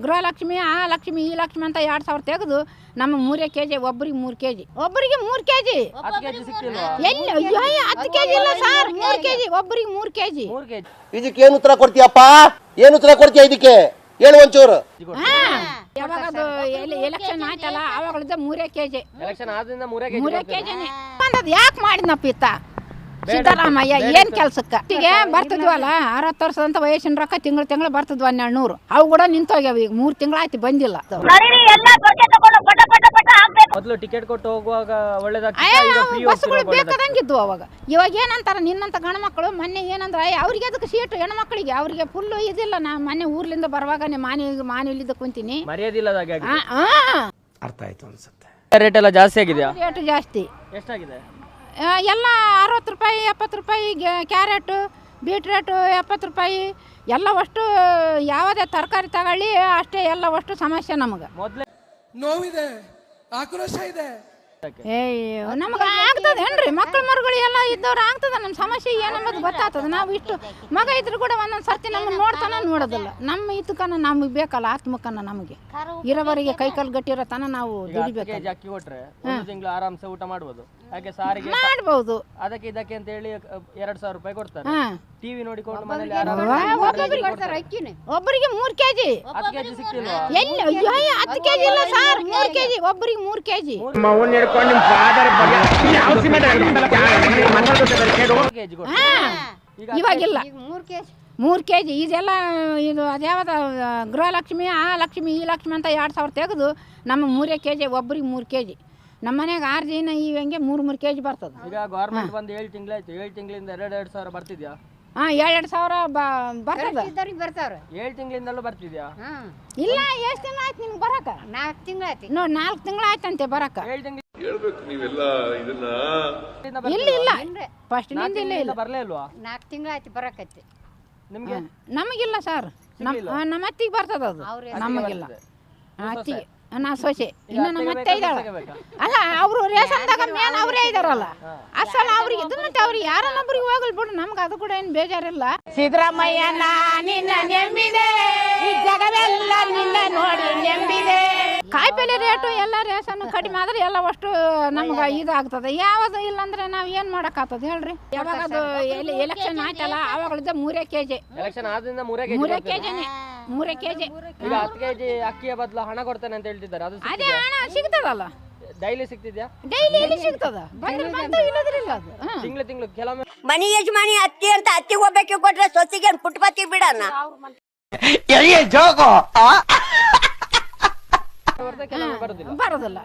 ಗೃಹಲಕ್ಷ್ಮಿ ಆ ಲಕ್ಷ್ಮಿ ಈ ಲಕ್ಷ್ಮಿ ಅಂತ 2000 ತೆಗೆದು ನಮ್ಮ 3 ಕೆಜಿ ಒಬ್ಬರಿಗೆ 3 ಕೆಜಿ ಒಬ್ಬರಿಗೆ 3 ಕೆಜಿ ಎಲ್ಲಿ 10 ಕೆಜಿ ಇಲ್ಲ ಸರ್ 3 ಕೆಜಿ ಒಬ್ಬರಿಗೆ 3 ಕೆಜಿ ಇದಕ್ಕೆ ಏನು ಉತ್ತರ ಕೊಡ್ತೀಯಪ್ಪ ಏನು ಉತ್ತರ ಕೊಡ್ತೀಯ ಇದಕ್ಕೆ ಹೇಳು ಒಂಚೂರು ಯಾವಾಗ ಅದು ಎಲೆಕ್ಷನ್ ಆಯ್ತಲ್ಲ ಆವಾಗಲಿದ್ದ 3 ಕೆಜಿ ಎಲೆಕ್ಷನ್ ಆದ್ರಿಂದ 3 ಕೆಜಿನೇ ಬಂದದ್ದು ಯಾಕೆ ಮಾಡಿದ್ನಪ್ಪ ಇತ್ತ ಸಿದ್ದರಾಮಯ್ಯ ಏನ್ ಕೆಲ್ಸಕ್ಕ ಈಗ ಬರ್ತಿದ್ವಲ್ಲ 60 ವರ್ಷದಂತ ವಯಸ್ಸಿನ ರೊಕ್ಕ ತಿಂಗಳು ಬರ್ತಿದ್ವ 1200 ಅವು ಕೂಡ ನಿಂತೋಗ್ಯಾವ ಈಗ 3 ತಿಂಗಳಾಯ್ತು ಬಂದಿಲ್ಲ ಮೊದಲು ಟಿಕೆಟ್ ಕೊಟ್ಟು ಹೋಗುವಾಗ ಬಸ್ಗಳು ಬೇಕಾದಂಗಿದ್ವು ಅವಾಗ ಇವಾಗ ಏನಂತಾರ ನಿನ್ನಂತ ಗಂಡ ಮಕ್ಕಳು ಮೊನ್ನೆ ಏನಂದ್ರ ಅವ್ರಿಗೆ ಅದಕ್ಕೆ ಸೀಟು ಹೆಣ್ಮಕ್ಳಿಗೆ ಅವ್ರಿಗೆ ಫುಲ್ ಇದಿಲ್ಲ ನಾ ಮೊನ್ನೆ ಊರ್ಲಿಂದ ಬರುವಾಗ ಮಾನಿಲಿದ್ದ ಕುಂತೀನಿ ಮರ್ಯಾದಿಲ್ಲ ಅರ್ಥ ಆಯ್ತು ಅನ್ಸುತ್ತೆ. ರೇಟ್ ಎಲ್ಲ ಜಾಸ್ತಿ ಆಗಿದೆಯಾ? ರೇಟ್ ಜಾಸ್ತಿ ಎಷ್ಟಾಗಿದೆ? ಎಲ್ಲ 60 ರೂಪಾಯಿ 70 ರೂಪಾಯಿ ಕ್ಯಾರೆಟು ಬೀಟ್ರೇಟು 70 ರೂಪಾಯಿ ಎಲ್ಲ ಅಷ್ಟು ಯಾವುದೇ ತರಕಾರಿ ತಗೊಳ್ಳಿ ಅಷ್ಟೇ ಎಲ್ಲ ಅಷ್ಟು ಸಮಸ್ಯೆ ನಮಗೆ ನೋವಿದೆ ಆಕ್ರೋಶ ಇದೆ ನಮ್ಗೆ ಆಗ್ತದೇನ್ರಿ ಮಕ್ಳು ಮರುಗಳು ಎಲ್ಲ ಇದ್ದವ್ರು ಆಗ್ತದ ನಮ್ಮ ಸಮಸ್ಯೆ ಏನಂಬುದು ಗೊತ್ತಾಗ್ತದೆ ನಾವು ಇಷ್ಟು ಮಗ ಇದ್ರು ಕೂಡ ಒಂದೊಂದು ಸರ್ತಿ ನಮ್ಮನ್ನು ನೋಡ್ತಾನ ನೋಡೋದಿಲ್ಲ ನಮ್ಮ ಇದಕ್ಕನ ನಮಗೆ ಬೇಕಲ್ಲ ಆತ್ಮಕ್ಕನ ನಮಗೆ ಇರೋವರೆಗೆ ಕೈಕಾಲು ಗಟ್ಟಿರೋ ತನ ನಾವು ದುಡಿಬೇಕು ಅಕ್ಕಿ ಕೊಟ್ರೆ ಒಂದು ತಿಂಗಳು ಆರಾಮ್ಸೆ ಊಟ ಮಾಡ್ಬೋದು. ಹಾಗೆ ಸಾರಿಗೆ ಮಾಡ್ಬೋದು ಅದಕ್ಕೆ ಇದಕ್ಕೆ ಅಂತ ಹೇಳಿ 2000 ರೂಪಾಯಿ ಕೊಡ್ತಾರೆ. ಟಿವಿ ನೋಡಿಕೊಂಡು ಮನೇಲಿ ಒಬ್ಬರಿಗೆ 3 ಕೆಜಿ 10 ಕೆಜಿ ಸಿಕ್ತಿಲ್ವಾ? ಎಲ್ಲಿ 10 ಕೆಜಿ ಇಲ್ಲ ಸರ್ 3 ಕೆಜಿ ಒಬ್ಬರಿಗೆ 3 ಕೆಜಿ ಇವಾಗಿಲ್ಲ 3 ಕೆಜಿ ಇದೆಲ್ಲ ಇದು ಅದ್ಯಾವ್ದ ಗೃಹಲಕ್ಷ್ಮಿ ಆ ಲಕ್ಷ್ಮಿ ಈ ಲಕ್ಷ್ಮಿ ಅಂತ 2000 ತೆಗೆದು ನಮ್ಮ 3 ಕೆಜಿ ಒಬ್ಬರಿಗೆ 3 ಕೆಜಿ ನಮ್ಮ ಮನೆಗೆ 6 ಜನ ಇವಂಗೆ 3 ಕೆಜಿ ಬರ್ತದೆ. ಈಗ ಗೌರ್ಮೆಂಟ್ ಬಂದು 7 ತಿಂಗಳಾಯ್ತು 7 ತಿಂಗಳಿಂದ 2,000 ಬರ್ತಿದ್ಯಾ? 2,000 ಬರ್ತದೆ 7 ತಿಂಗಳಿಂದಲೂ ಬರ್ತಿದ್ಯಾ? ಇಲ್ಲ ಎಷ್ಟು ತಿಂಗಳು ಆಯ್ತು ನಿಮ್ಗೆ ಬರಕ 4 ತಿಂಗಳಾಯ್ತು ನೋಡಿ 4 ತಿಂಗಳು ಆಯ್ತಂತೆ ಬರಕ 7 ತಿಂಗಳು ಹೇಳ್ಬೇಕು ನೀವೆಲ್ಲ ಇದನ್ನ ಇಲ್ಲ ಫಸ್ಟ್ ಇಲ್ಲ ಬರ್ಲೇ ಇಲ್ವಾ? 4 ತಿಂಗಳಾಯ್ತು ಬರಕತ್ತೆ ನಿಮ್ಗೆ ನಮಗಿಲ್ಲ ಸರ್ ನಮ್ಮ ಅತ್ತಿಗೆ ಬರ್ತದ ಅದು ನಮಗಿಲ್ಲ ಅತ್ತಿಗೆ ನಾ ಸೊಸೆ ಇನ್ನು ನಮ್ಮ ಅತ್ತೆ ಇದ್ದಾಳ ಅಲ್ಲ ಅವರು ರೇಷನ್ದಾಗ ಮೇನ್ ಅವರೇ ಇದಾರಲ್ಲ ಅಸಲ ಅವ್ರಿಗೆ ಇದು ಮತ್ತೆ ಅವ್ರಿಗೆ ಯಾರನ್ನೊಬ್ರಿಗೆ ಹೋಗಲ್ ಬಿಡು ನಮ್ಗೆ ಅದು ಕೂಡ ಏನು ಬೇಜಾರಿಲ್ಲ. ಸಿದ್ದರಾಮಯ್ಯ ನಿನ್ನ ನೆಂಬಿದೆ ಜಗವೆಲ್ಲ ನಿನ್ನ ನೋಡಿ ನೆಂಬಿದೆ ಕಾಯಿಪಲ್ಲೆ ರೇಟು ಎಲ್ಲ ರೇಷನ್ ಕಡಿಮೆ ಆದ್ರೆ ಎಲ್ಲ ಅಷ್ಟು ನಮ್ಗೆ ಇದಾಗ್ತದೆ ಯಾವುದು ಇಲ್ಲಾಂದ್ರೆ ನಾವು ಏನ್ ಮಾಡಕ್ಕಾಗ್ತದ ಹೇಳ್ರಿ. ಯಾವಾಗ ಅದು ಎಲೆಕ್ಷನ್ ಆಯ್ತಲ್ಲ ಆವಾಗಲಿದ್ದ 3 ಕೆಜಿ ಎಲೆಕ್ಷನ್ ಆದ್ರಿಂದ 3 ಕೆಜಿನೇ 3 ಕೆಜಿ ಈಗ 10 ಕೆಜಿ ಅಕ್ಕಿಯ ಬದಲು ಹಣ ಕೊಡ್ತೇನೆ ಅಂತ ಹೇಳ್ತಿದ್ದಾರೆ. ಅದು ಅದೇ ಹಣ ಸಿಗ್ತದಲ್ಲ ಡೈಲಿ ಸಿಗ್ತಿದ್ಯಾ? ಡೈಲಿ ಸಿಗ್ತದ ಬಂದ್ರೆ ಬಂತು ಇಲ್ಲದ್ರಿಲ್ಲ ಅದು ತಿಂಗಳು ಕೆಲವೊಮ್ಮೆ ಮನಿ ಯಜಮಾನಿ ಅತ್ತಿ ಅಂತ ಅತ್ತಿಗೆ ಹೋಗ್ಬೇಕು ಕೊಟ್ರೆ ಸೊಸಿಗೆ ಪುಟ್ಪತಿ ಬಿಡಣ ಬರೋದಿಲ್ಲ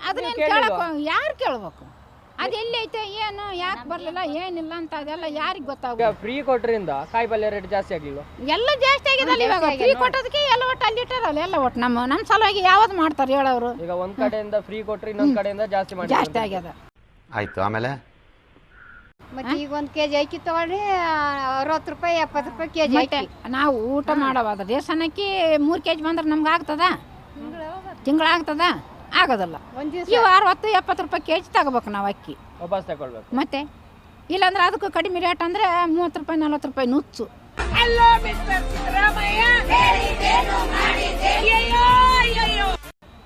ಅದನ್ನ ಯಾರು ಕೇಳ್ಬೇಕು ಅದು ಎಲ್ಲಿ ಐತೆ ಏನು ಯಾಕೆ ಬರ್ಲಿಲ್ಲ ಏನಿಲ್ಲ ಅಂತ ಅದೆಲ್ಲ ಯಾರಿಗೆ ಗೊತ್ತಾಗ ಫ್ರೀ ಕೊಟ್ರಿಂದ ಕಾಯಿಪಲ್ಯ ರೇಟ್ ಜಾಸ್ತಿ ಆಗಿಲ್ವ? ಎಲ್ಲ ಜಾಸ್ತಿ ಆಗಿದಲ್ಲ ಇವಾಗ ಫ್ರೀ ಕೊಟ್ಟೋದಕ್ಕೆ ಎಲ್ಲ ಒಟ್ಟು ಅಲ್ಲಿ ಇಟ್ಟಾರಲ್ಲ ಎಲ್ಲ ಒಟ್ಟು ನಮ್ಮ ಸಲುವಾಗಿ ಯಾವ್ದು ಮಾಡ್ತಾರೆ ಹೇಳೋರು. ಈಗ ಒಂದ್ ಕಡೆಯಿಂದ ಫ್ರೀ ಕೊಟ್ರೆ ಇನ್ನೊಂದ್ ಕಡೆಯಿಂದ ಜಾಸ್ತಿ ಆಗ್ಯದ. ಆಯ್ತು ಆಮೇಲೆ ಮತ್ತೆ ಈಗ 1 ಕೆಜಿ ಅಕ್ಕಿ ತಗೊಳ್ರಿ 60 ರೂಪಾಯಿ 70 ರೂಪಾಯಿ ಕೆಜಿ ಅಕ್ಕಿ. ನಾವು ಊಟ ಮಾಡವಾದ ರೇಷನ್ ಅಕ್ಕಿ 3 ಕೆಜಿ ಬಂದ್ರೆ ನಮ್ಗೆ ಆಗ್ತದ ತಿಂಗಳಾಗ್ತದ ಆಗೋದಿಲ್ಲ. ಇವು 60-70 ರೂಪಾಯಿ ಕೆಜಿ ತಗೋಬೇಕು ನಾವು ಅಕ್ಕಿ ವಾಪಸ್ ತಗೊಳ್ಬೇಕು. ಮತ್ತೆ ಇಲ್ಲಾಂದ್ರೆ ಅದಕ್ಕೂ ಕಡಿಮೆ ರೇಟ್ ಅಂದ್ರೆ 30 ರೂಪಾಯಿ 40 ರೂಪಾಯಿ ನುಚ್ಚು.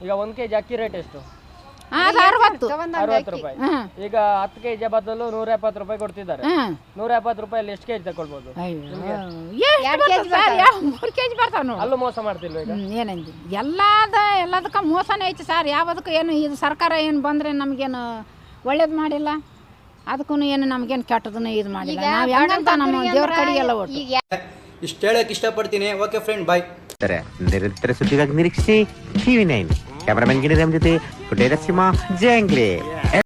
ಈಗ 1 ಕೆಜಿ ಅಕ್ಕಿ ರೇಟ್ ಎಷ್ಟು? 60 ರೂಪಾಯಿ. ಈಗ 10 ಕೆಜಿ ಬದಲು 170 ರೂಪಾಯಿ ಕೊಡ್ತಿದ್ದಾರೆ. 170 ರೂಪಾಯಲ್ಲಿ ಎಷ್ಟು ಕೆಜಿ ತಗೊಳ್ಬಹುದು? 3 ಕೆಜಿ ಬರ್ತಾವ ನೋಡಿ. ಅಲ್ಲೂ ಮೋಸ ಮಾಡ್ತಿಲ್ವ ಈಗ? ಏನಂದಿ ಎಲ್ಲದಕ್ಕ ಮೋಸನೇ ಐತಿ ಸರ್. ಯಾವುದಕ್ಕೂ ಏನು ಇದು ಸರ್ಕಾರ ಏನು ಬಂದ್ರೆ ನಮ್ಗೇನು ಒಳ್ಳೇದು ಮಾಡಿಲ್ಲ, ಅದಕ್ಕೂ ಏನು ನಮ್ಗೇನು ಕೆಟ್ಟದನ್ನ ಇದು ಮಾಡಿಲ್ಲ. ನಾವು ಹೆಂಗಂತ ನಮ್ಮ ದೇವ್ರ ಕಡೆಗೆಲ್ಲ ಒಟ್ಟು ಇಷ್ಟು ಹೇಳಕ್ಕೆ ಇಷ್ಟಪಡ್ತೀನಿ. ಓಕೆ ಫ್ರೆಂಡ್, ಬಾಯ್. ನಿರಂತರ ಸುದ್ದಿಗಾಗಿ ನಿರೀಕ್ಷಿಸಿ ಟಿವಿ9. ಕ್ಯಾಮರಾಮನ್ ಗಿರಿರಾಮ್ ಜೊತೆ ಪುಟೇರ ಸಿಂಹ ಜಂಗ್ಲಿ.